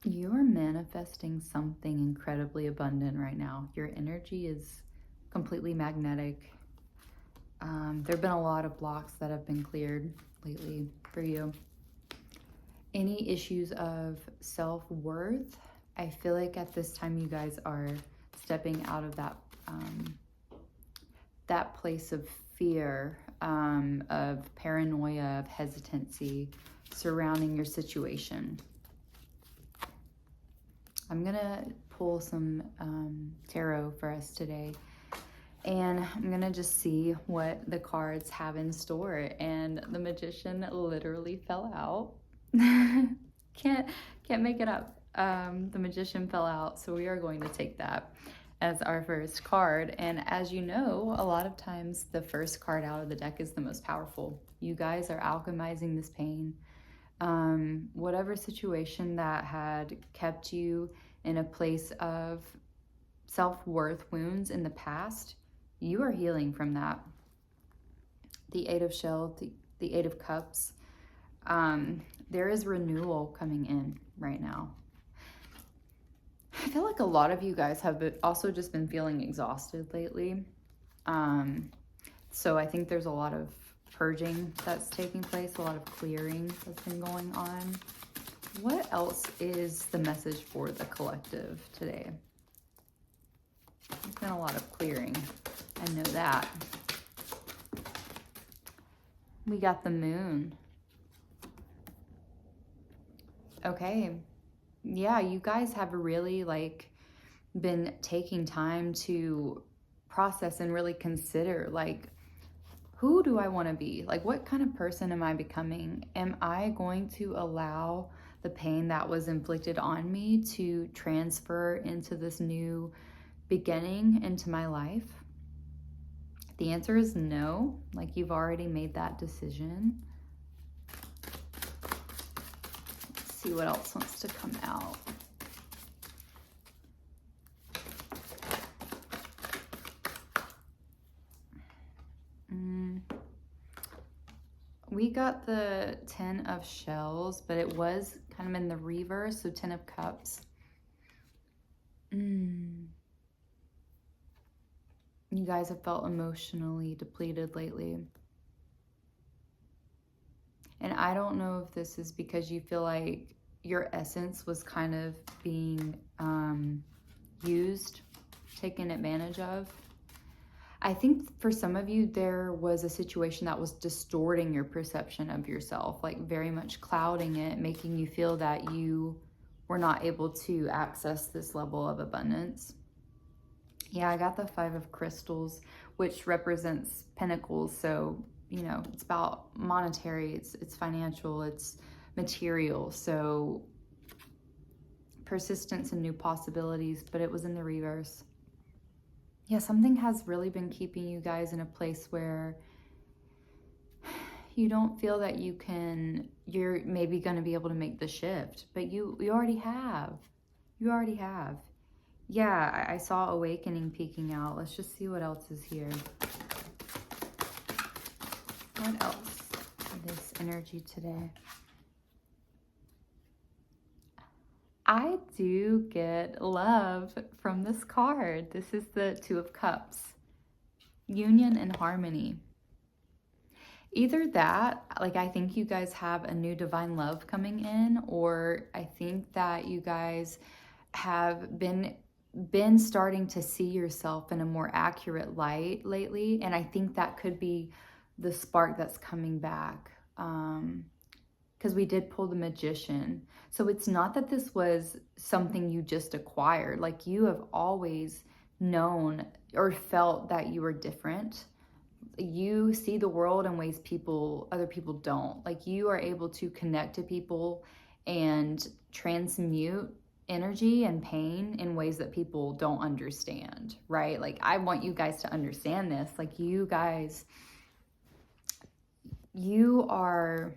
You are manifesting something incredibly abundant right now. Your energy is completely magnetic. There have been a lot of blocks that have been cleared lately for you. Any issues of self-worth, I feel like at this time you guys are stepping out of that place of fear, of paranoia, of hesitancy surrounding your situation. I'm gonna pull some tarot for us today, and I'm gonna just see what the cards have in store. And the Magician literally fell out. can't make it up. The Magician fell out, so we are going to take that as our first card. And as you know, a lot of times the first card out of the deck is the most powerful. You guys are alchemizing this pain. Whatever situation that had kept you in a place of self-worth wounds in the past, you are healing from that. The Eight of Shells, the Eight of Cups. There is renewal coming in right now. I feel like a lot of you guys have also just been feeling exhausted lately. So I think there's a lot of purging that's taking place, a lot of clearing that's been going on. What else is the message for the collective today? There's been a lot of clearing. I know that. We got the Moon. Okay. Yeah, you guys have really been taking time to process and really consider, who do I want to be? What kind of person am I becoming? Am I going to allow the pain that was inflicted on me to transfer into this new beginning into my life? The answer is no. You've already made that decision. Let's see what else wants to come out. We got the Ten of Shells, but it was kind of in the reverse, so Ten of Cups. You guys have felt emotionally depleted lately. And I don't know if this is because you feel like your essence was kind of being used, taken advantage of. I think for some of you, there was a situation that was distorting your perception of yourself, very much clouding it, making you feel that you were not able to access this level of abundance. Yeah, I got the Five of Crystals, which represents pentacles. So, it's about monetary, it's financial, it's material. So persistence and new possibilities, but it was in the reverse. Yeah, something has really been keeping you guys in a place where you don't feel that you're maybe going to be able to make the shift, but you already have. You already have. Yeah, I saw awakening peeking out. Let's just see what else is here. What else for this energy today? I do get love from this card. This is the Two of Cups. Union and harmony. Either that, I think you guys have a new divine love coming in, or I think that you guys have been starting to see yourself in a more accurate light lately. And I think that could be the spark that's coming back. Because we did pull the Magician. So it's not that this was something you just acquired. You have always known or felt that you were different. You see the world in ways other people don't. You are able to connect to people and transmute energy and pain in ways that people don't understand, right? I want you guys to understand this. You guys, you are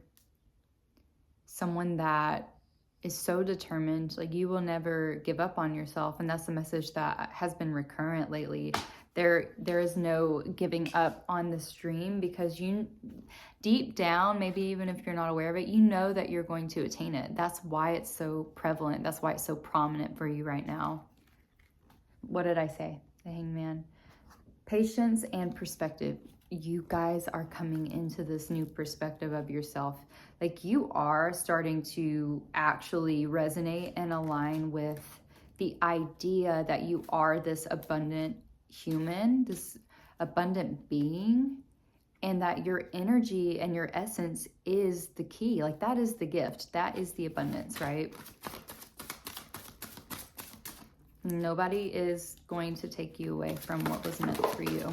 someone that is so determined. You will never give up on yourself. And that's the message that has been recurrent lately, There is no giving up on this dream, because you, deep down, maybe even if you're not aware of it, you know that you're going to attain it. That's why it's so prevalent. That's why it's so prominent for you right now. What did I say? The Hangman. Patience and perspective. You guys are coming into this new perspective of yourself. Like, you are starting to actually resonate and align with the idea that you are this abundant human, this abundant being, and that your energy and your essence is the key. Like, that is the gift. That is the abundance, right? Nobody is going to take you away from what was meant for you.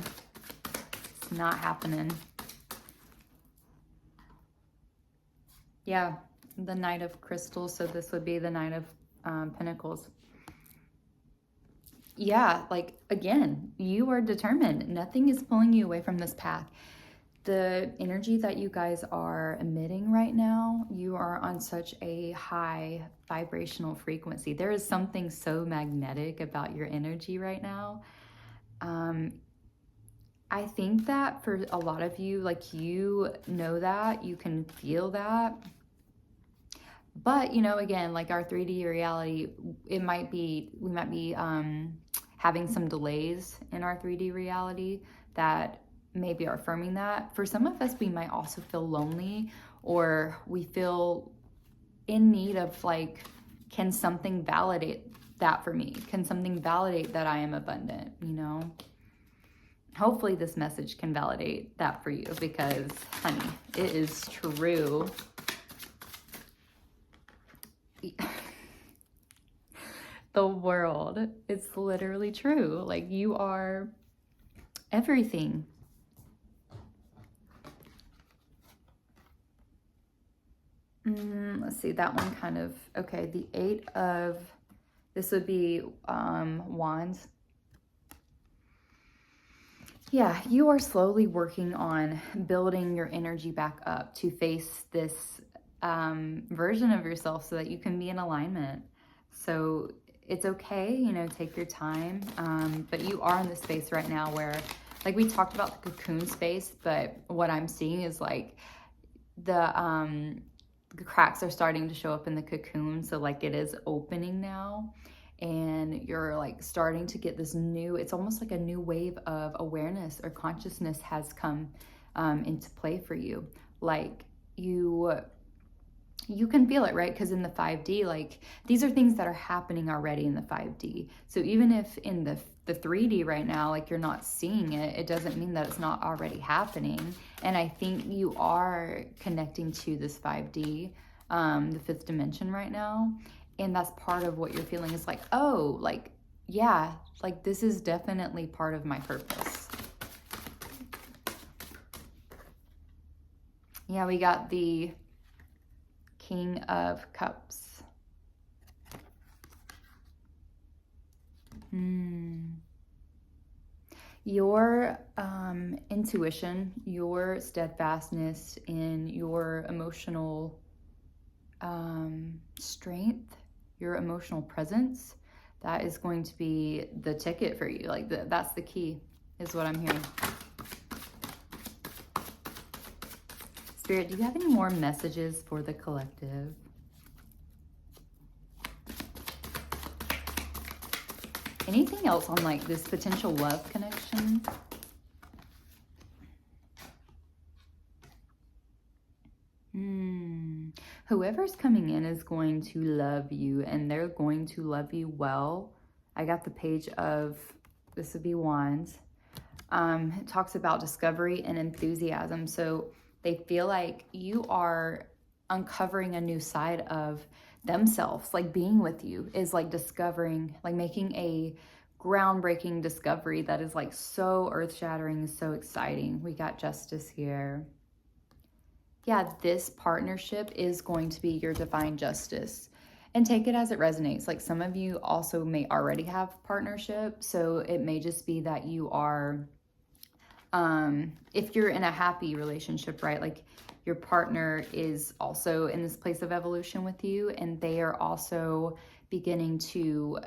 It's not happening. Yeah, the Knight of Crystals. So this would be the Knight of Pentacles. Yeah, like, again, you are determined. Nothing is pulling you away from this path. The energy that you guys are emitting right now, you are on such a high vibrational frequency. There is something so magnetic about your energy right now. I think that for a lot of you, like, you know that, you can feel that. But, you know, again, like our 3D reality, we might be having some delays in our 3D reality that maybe are affirming that. For some of us, we might also feel lonely, or we feel in need of, like, can something validate that for me? Can something validate that I am abundant, you know? Hopefully this message can validate that for you, because, honey, it is true. The world, it's literally true. Like, you are everything. Let's see, that one kind of, okay, the 8 of, this would be Wands. Yeah, you are slowly working on building your energy back up to face this version of yourself so that you can be in alignment. So it's okay, you know, take your time. But you are in this space right now where, like, we talked about the cocoon space, but what I'm seeing is, like, the cracks are starting to show up in the cocoon. So, like, it is opening now. And you're, like, starting to get this new, it's almost like a new wave of awareness or consciousness has come into play for you. Like, you can feel it, right? Because in the 5D, like, these are things that are happening already in the 5D. So even if in the 3D right now, like, you're not seeing it, it doesn't mean that it's not already happening. And I think you are connecting to this 5D, the 5th dimension right now. And that's part of what you're feeling is like, oh, like, yeah, like, this is definitely part of my purpose. Yeah, we got the King of Cups. Your intuition, your steadfastness in your emotional strength, your emotional presence, that is going to be the ticket for you. Like, that's the key, is what I'm hearing. Spirit, do you have any more messages for the collective? Anything else on, like, this potential love connection? Whoever's coming in is going to love you, and they're going to love you well. I got the Page of, this would be Wands. It talks about discovery and enthusiasm. So they feel like you are uncovering a new side of themselves. Like, being with you is like discovering, like, making a groundbreaking discovery that is, like, so earth-shattering, so exciting. We got Justice here. Yeah, this partnership is going to be your divine justice. And take it as it resonates. Like, some of you also may already have partnership. So it may just be that you are, if you're in a happy relationship, right? Like, your partner is also in this place of evolution with you. And they are also beginning to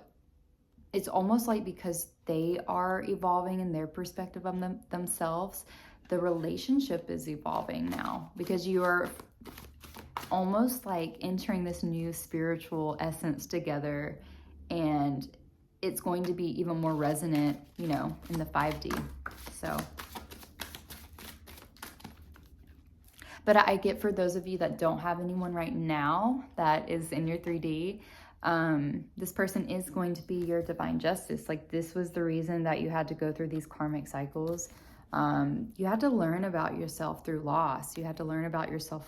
it's almost like because they are evolving in their perspective of themselves, the relationship is evolving now, because you are almost like entering this new spiritual essence together, and it's going to be even more resonant, you know, in the 5D. So, but I get, for those of you that don't have anyone right now that is in your 3D, this person is going to be your divine justice. Like, this was the reason that you had to go through these karmic cycles. You had to learn about yourself through loss. You had to learn about yourself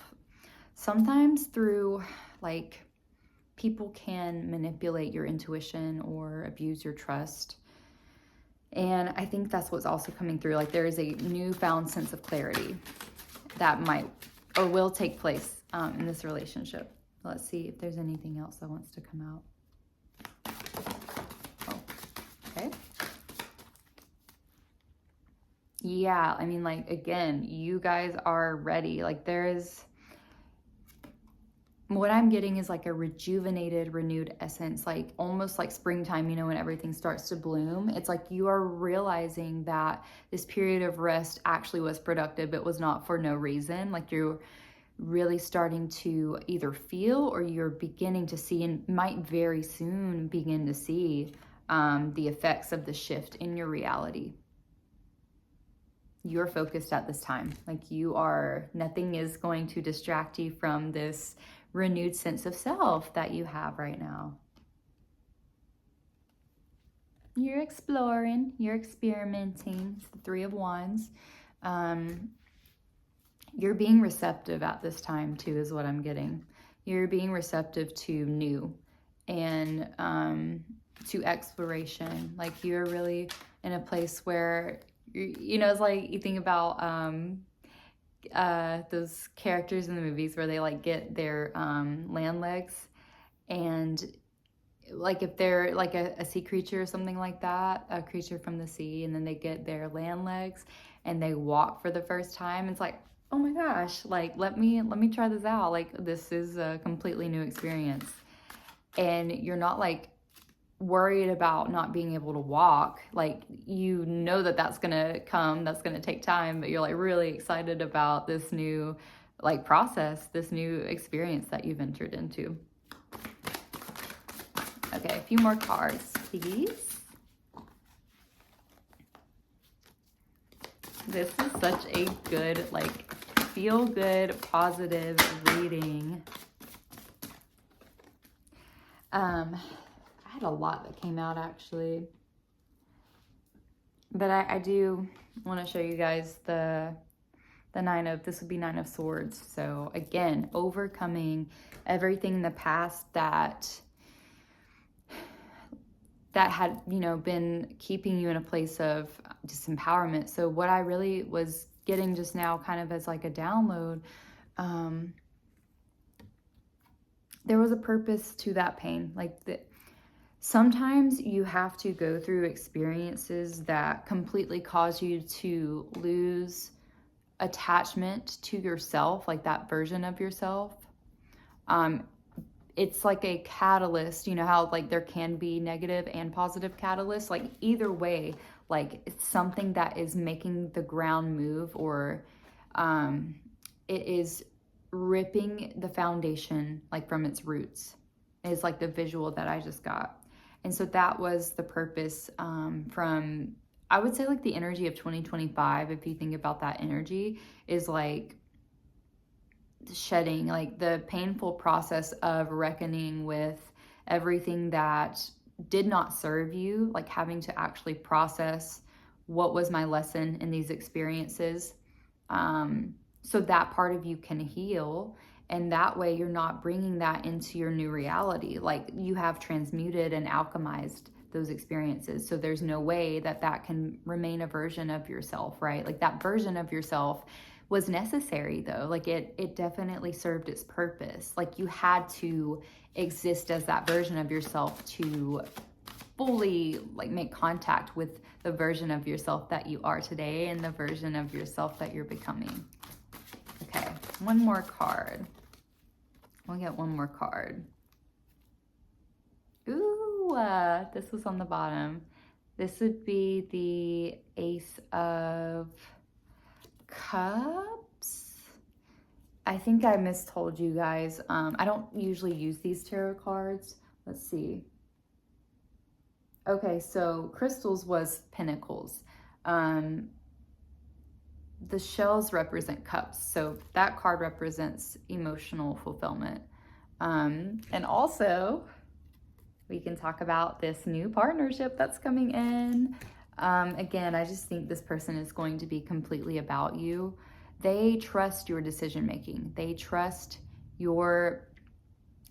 sometimes through, like, people can manipulate your intuition or abuse your trust. And I think that's what's also coming through. Like, there is a newfound sense of clarity that might or will take place in this relationship. Let's see if there's anything else that wants to come out. Oh, okay. Yeah, I mean, like, again, you guys are ready. Like, there is, what I'm getting is like a rejuvenated, renewed essence, like almost like springtime, you know, when everything starts to bloom. It's like you are realizing that this period of rest actually was productive. It was not for no reason. Like, you're really starting to either feel, or you're beginning to see, and might very soon begin to see the effects of the shift in your reality. You're focused at this time. Like, you are, nothing is going to distract you from this renewed sense of self that you have right now. You're exploring, you're experimenting. It's the 3 of Wands. You're being receptive at this time too, is what I'm getting. You're being receptive to new and to exploration. Like, you're really in a place where, you know, it's like you think about those characters in the movies where they like get their land legs, and like if they're like a sea creature or something like that, a creature from the sea, and then they get their land legs and they walk for the first time. It's like, oh my gosh, like let me try this out. Like, this is a completely new experience. And you're not like worried about not being able to walk. Like, you know that that's gonna come, that's gonna take time, but you're like really excited about this new like process, this new experience that you've entered into. Okay, a few more cards, please. This is such a good, like, feel good, positive reading. I had a lot that came out actually, but I do want to show you guys the 9 of, this would be 9 of Swords. So again, overcoming everything in the past that had, you know, been keeping you in a place of disempowerment. So what I really was getting just now, kind of as like a download, there was a purpose to that pain. Like, sometimes you have to go through experiences that completely cause you to lose attachment to yourself, like that version of yourself. It's like a catalyst, you know how like there can be negative and positive catalysts. Like, either way, like, it's something that is making the ground move, or it is ripping the foundation like from its roots, is like the visual that I just got. And so that was the purpose from, I would say, like the energy of 2025, if you think about that energy, is like shedding, like the painful process of reckoning with everything that did not serve you, like having to actually process what was my lesson in these experiences, so that part of you can heal, and that way you're not bringing that into your new reality. Like, you have transmuted and alchemized those experiences, so there's no way that that can remain a version of yourself, right? Like, that version of yourself was necessary though. Like, it definitely served its purpose. Like, you had to exist as that version of yourself to fully like make contact with the version of yourself that you are today, and the version of yourself that you're becoming. Okay, one more card. We'll get one more card. Ooh, This was on the bottom. This would be the Ace of Cups. I think I mistold you guys. I don't usually use these tarot cards. Let's see. Okay, so crystals was pentacles. The shells represent cups. So that card represents emotional fulfillment. And also, we can talk about this new partnership that's coming in. Again, I just think this person is going to be completely about you. They trust your decision making. They trust your,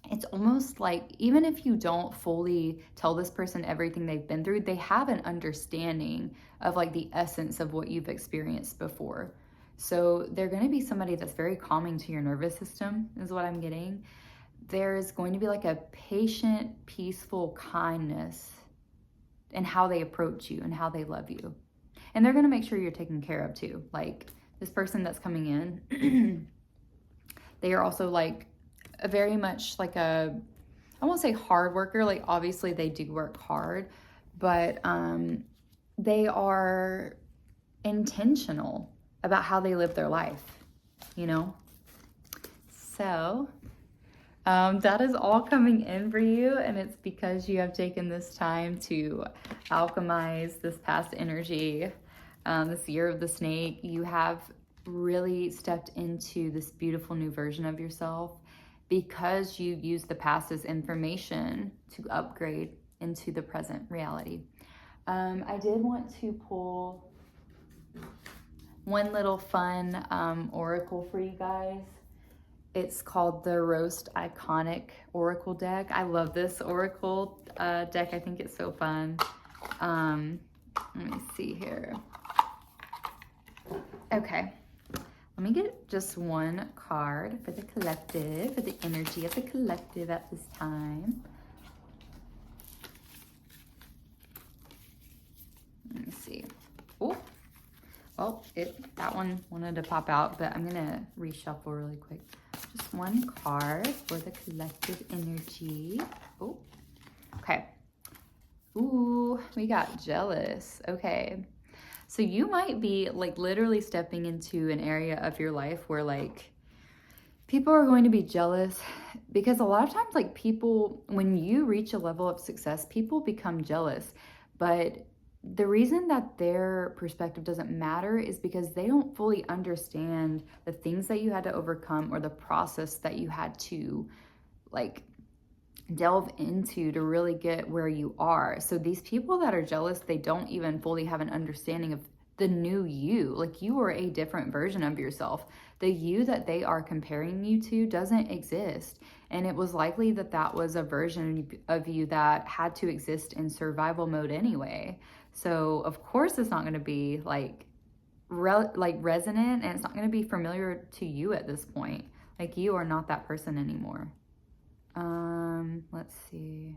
it's almost like even if you don't fully tell this person everything they've been through, they have an understanding of like the essence of what you've experienced before. So they're going to be somebody that's very calming to your nervous system, is what I'm getting. There's going to be like a patient, peaceful kindness in how they approach you and how they love you. And they're going to make sure you're taken care of too. Like this person that's coming in, they are also like a very much like a, I won't say hard worker. Like obviously they do work hard, but they are intentional about how they live their life, you know? So that is all coming in for you, and it's because you have taken this time to alchemize this past energy, this year of the snake. You have really stepped into this beautiful new version of yourself because you used the past as information to upgrade into the present reality. I did want to pull one little fun oracle for you guys. It's called the Roast Iconic Oracle deck. I love this oracle deck. I think it's so fun. Let me see here. Okay. Let me get just one card for the collective, for the energy of the collective at this time. Let me see. Oh, well, that one wanted to pop out, but I'm gonna reshuffle really quick. Just one card for the collective energy. Oh, okay. Ooh, we got jealous. Okay. So you might be like literally stepping into an area of your life where like people are going to be jealous, because a lot of times like people, when you reach a level of success, people become jealous. But the reason that their perspective doesn't matter is because they don't fully understand the things that you had to overcome or the process that you had to like delve into to really get where you are. So these people that are jealous, they don't even fully have an understanding of the new you. Like you are a different version of yourself. The you that they are comparing you to doesn't exist. And it was likely that that was a version of you that had to exist in survival mode anyway. So of course it's not going to be like resonant, and it's not going to be familiar to you at this point. Like you are not that person anymore. Let's see.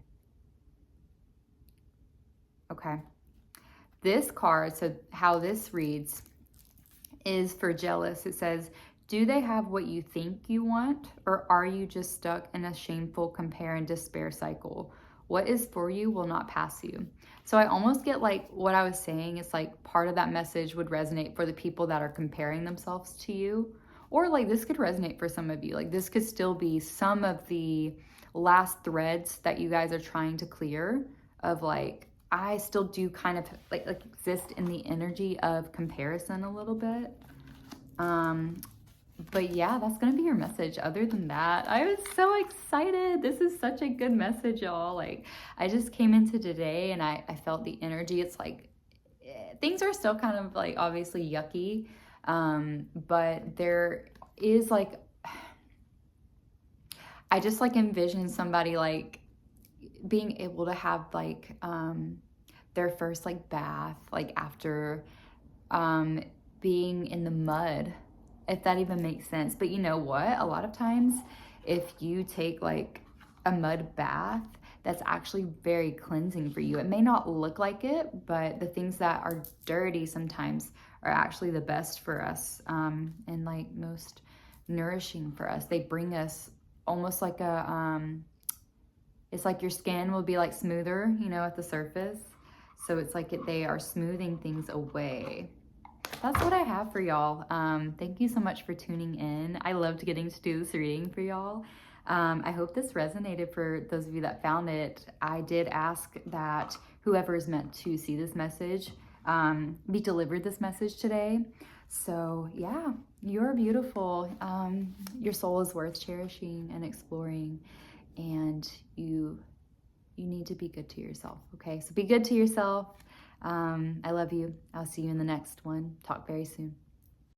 Okay. This card, so how this reads is for jealous. It says, do they have what you think you want, or are you just stuck in a shameful compare and despair cycle? What is for you will not pass you. So I almost get like what I was saying is like part of that message would resonate for the people that are comparing themselves to you. Or like this could resonate for some of you. Like this could still be some of the last threads that you guys are trying to clear of like, I still do kind of like exist in the energy of comparison a little bit. But yeah, that's going to be your message. Other than that, I was so excited. This is such a good message, y'all. Like I just came into today and I felt the energy. It's like things are still kind of like obviously yucky. But there is like, I just like envision somebody like being able to have like their first like bath like after being in the mud, if that even makes sense. But you know what, a lot of times if you take like a mud bath, that's actually very cleansing for you. It may not look like it, but the things that are dirty sometimes are actually the best for us and like most nourishing for us. They bring us almost like a It's like your skin will be like smoother, you know, at the surface. So it's like they are smoothing things away. That's what I have for y'all. Thank you so much for tuning in. I loved getting to do this reading for y'all. I hope this resonated for those of you that found it. I did ask that whoever is meant to see this message be delivered this message today. So yeah, you're beautiful. Your soul is worth cherishing and exploring, and you need to be good to yourself. Okay, so be good to yourself. I love you. I'll see you in the next one. Talk very soon.